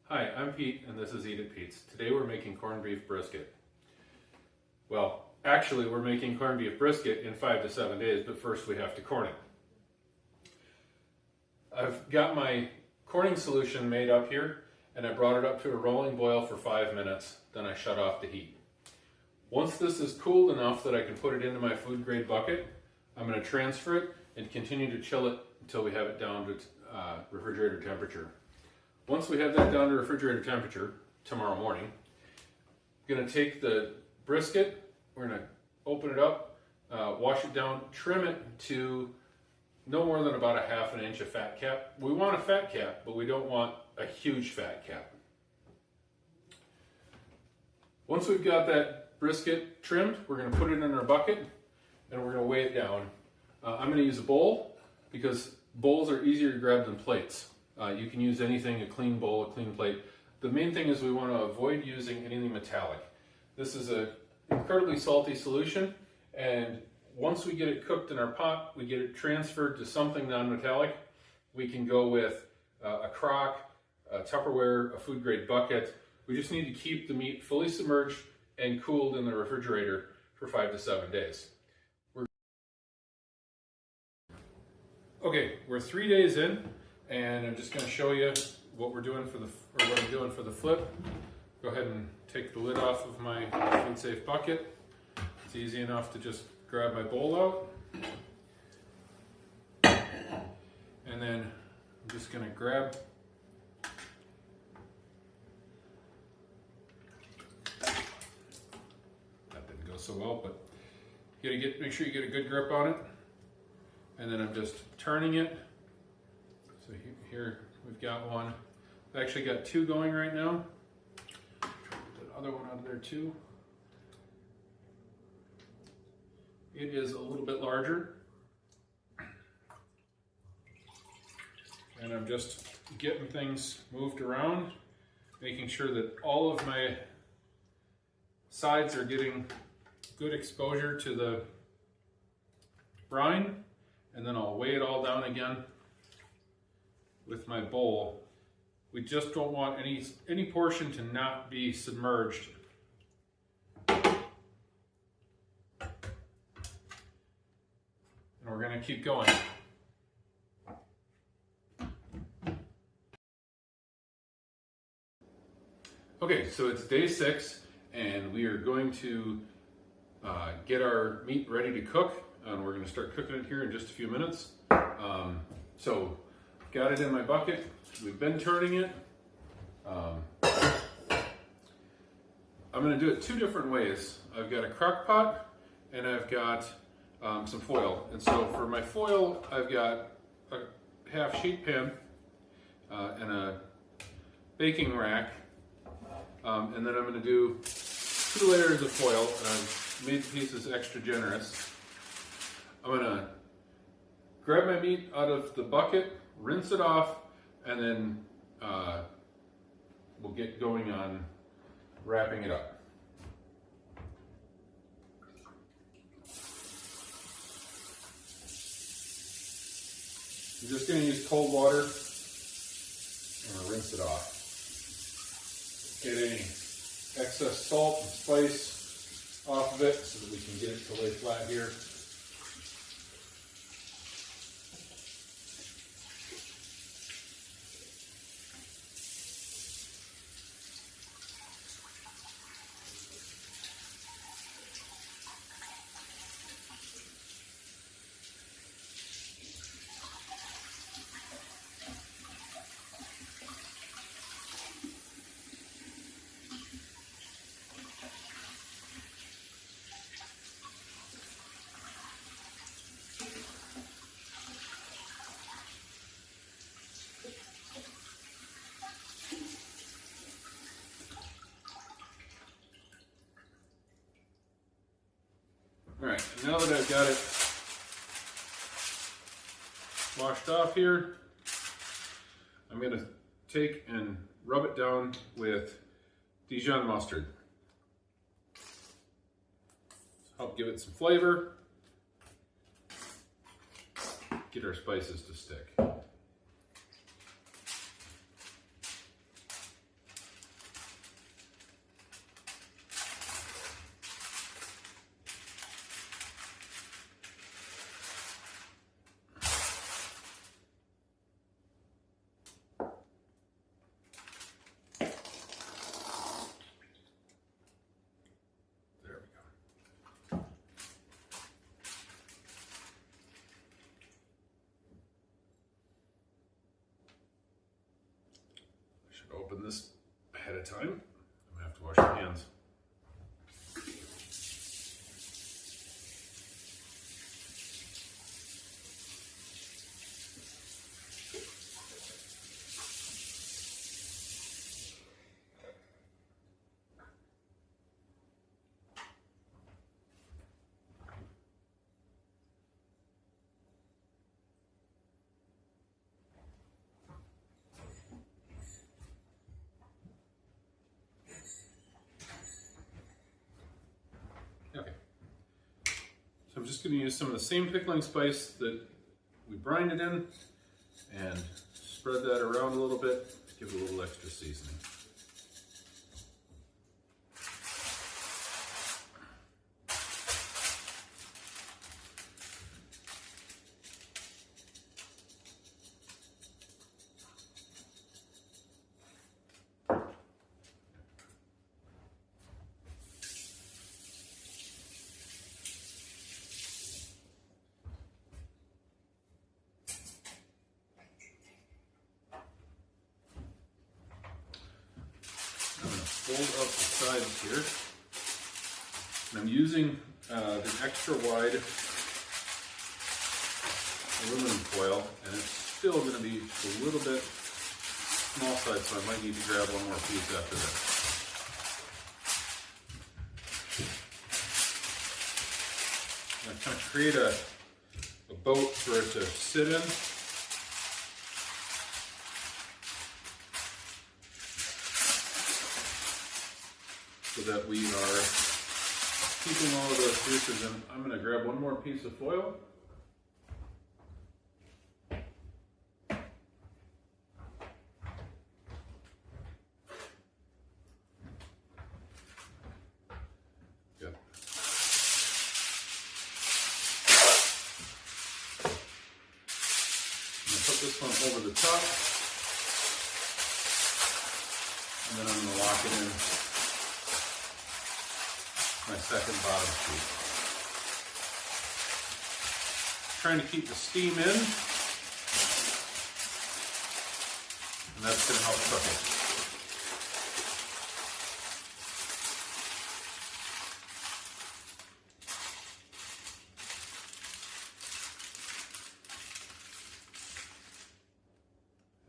Hi, I'm Pete and this is Eat It Pete's. Today we're making corned beef brisket. Well, actually we're making corned beef brisket in 5 to 7 days, but first we have to corn it. I've got my corning solution made up here and I brought it up to a rolling boil for 5 minutes, then I shut off the heat. Once this is cooled enough that I can put it into my food grade bucket, I'm going to transfer it and continue to chill it until we have it down to refrigerator temperature. Once we have that down to refrigerator temperature tomorrow morning, I'm going to take the brisket, we're going to open it up, wash it down, trim it to no more than about a ½ inch of fat cap. We want a fat cap, but we don't want a huge fat cap. Once we've got that brisket trimmed, we're going to put it in our bucket and we're going to weigh it down. I'm going to use a bowl because bowls are easier to grab than plates. You can use anything, a clean bowl, a clean plate. The main thing is we want to avoid using anything metallic. This is an incredibly salty solution, and once we get it cooked in our pot, we get it transferred to something non-metallic. We can go with a crock, a Tupperware, a food grade bucket. We just need to keep the meat fully submerged and cooled in the refrigerator for 5 to 7 days. Okay, we're 3 days in. And I'm just going to show you what we're doing for what I'm doing for the flip. Go ahead and take the lid off of my food safe bucket. It's easy enough to just grab my bowl out. And then I'm just going to grab that didn't go so well, but you gotta make sure you get a good grip on it. And then I'm just turning it. So here we've got one. I've actually got two going right now. Try to get the other one out of there too. It is a little bit larger. And I'm just getting things moved around, making sure that all of my sides are getting good exposure to the brine. And then I'll weigh it all down again with my bowl. We just don't want any portion to not be submerged. And we're going to keep going. Okay, so it's day 6 and we are going to get our meat ready to cook, and we're going to start cooking it here in just a few minutes. So got it in my bucket. We've been turning it. I'm going to do it 2 different ways. I've got a crock pot and I've got some foil. And so for my foil, I've got a half sheet pan and a baking rack. And then I'm going to do 2 layers of foil. I've made the pieces extra generous. I'm going to grab my meat out of the bucket, rinse it off, and then we'll get going on wrapping it up. I'm just going to use cold water and rinse it off. Get any excess salt and spice off of it so that we can get it to lay flat here. All right, now that I've got it washed off here, I'm going to take and rub it down with Dijon mustard. Help give it some flavor, get our spices to stick. Should open this ahead of time. I'm gonna have to wash my hands. Okay, so I'm just going to use some of the same pickling spice that we brined it in and spread that around a little bit, give it a little extra seasoning. Fold up the sides here, and I'm using the extra wide aluminum foil, and it's still going to be a little bit small size, so I might need to grab one more piece after that. I'm going to kind of create a boat for it to sit in. So that we are keeping all of those juices in. I'm going to grab one more piece of foil. Good. I'm going to put this one over the top, and then I'm going to lock it in my second bottom sheet. Trying to keep the steam in, and that's going to help cook it.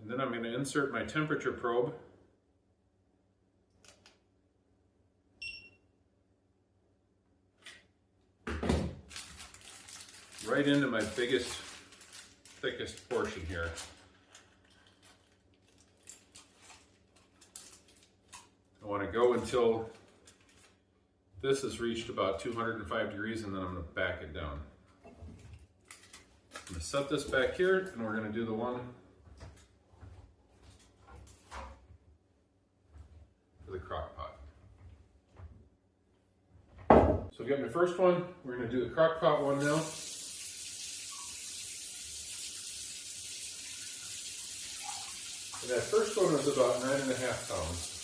And then I'm going to insert my temperature probe. Right into my biggest, thickest portion here. I want to go until this has reached about 205 degrees, and then I'm going to back it down. I'm going to set this back here, and we're going to do the one for the crock pot. So I've got my first one. We're going to do the crock pot one now. And that first one was about 9.5 pounds.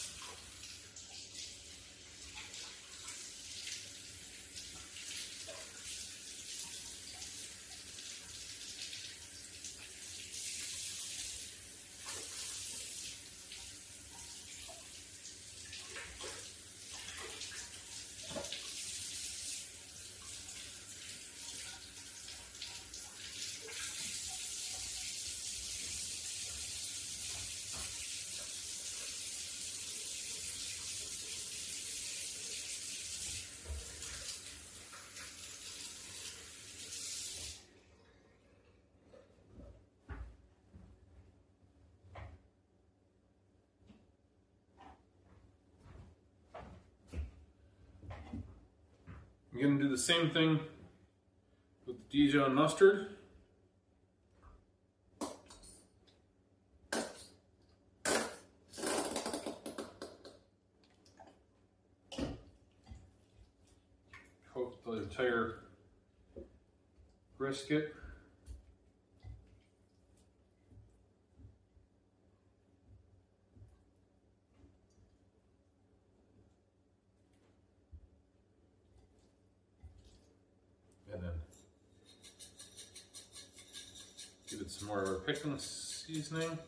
I'm going to do the same thing with the Dijon mustard. Coat the entire brisket. And then give it some more of our pickling seasoning.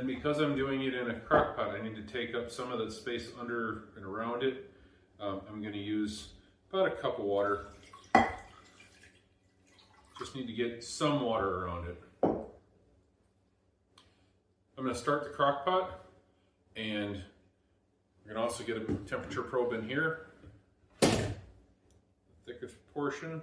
because I'm doing it in a crock pot, I need to take up some of the space under and around it. I'm going to use about a cup of water. Just need to get some water around it. I'm going to start the crock pot, and we're going to also get a temperature probe in here. The thickest portion.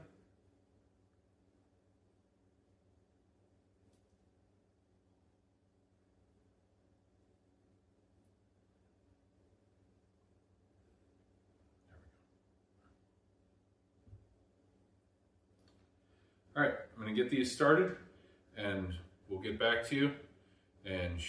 All right, I'm going to get these started, and we'll get back to you and